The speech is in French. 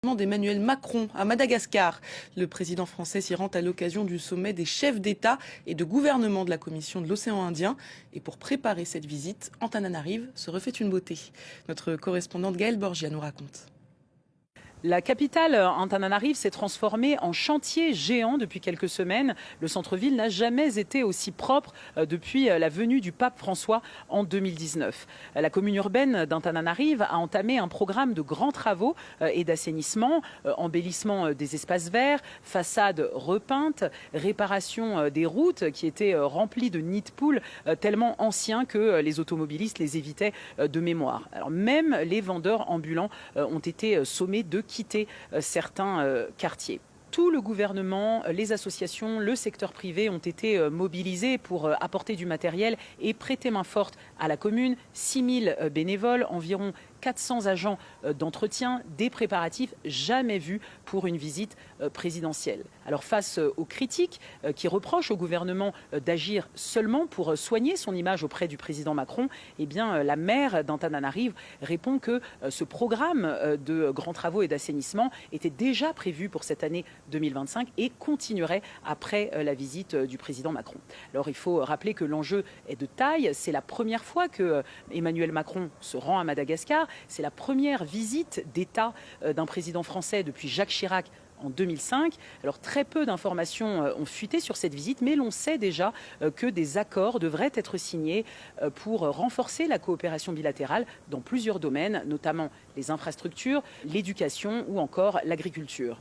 D'Emmanuel Macron à Madagascar. Le président français s'y rend à l'occasion du sommet des chefs d'État et de gouvernement de la Commission de l'océan Indien. Et pour préparer cette visite, Antananarive se refait une beauté. Notre correspondante Gaëlle Borgia nous raconte. La capitale, Antananarive, s'est transformée en chantier géant depuis quelques semaines. Le centre-ville n'a jamais été aussi propre depuis la venue du pape François en 2019. La commune urbaine d'Antananarive a entamé un programme de grands travaux et d'assainissement, embellissement des espaces verts, façades repeintes, réparation des routes qui étaient remplies de nids de poules tellement anciens que les automobilistes les évitaient de mémoire. Alors même les vendeurs ambulants ont été sommés de quitter certains quartiers. Tout le gouvernement, les associations, le secteur privé ont été mobilisés pour apporter du matériel et prêter main forte à la commune. 6000 bénévoles, environ 400 agents d'entretien, des préparatifs jamais vus pour une visite présidentielle. Alors face aux critiques qui reprochent au gouvernement d'agir seulement pour soigner son image auprès du président Macron, eh bien, la maire d'Antananarive répond que ce programme de grands travaux et d'assainissement était déjà prévu pour cette année 2025 et continuerait après la visite du président Macron. Alors il faut rappeler que l'enjeu est de taille. C'est la première fois que Emmanuel Macron se rend à Madagascar. C'est la première visite d'État d'un président français depuis Jacques Chirac en 2005. Alors très peu d'informations ont fuité sur cette visite, mais l'on sait déjà que des accords devraient être signés pour renforcer la coopération bilatérale dans plusieurs domaines, notamment les infrastructures, l'éducation ou encore l'agriculture.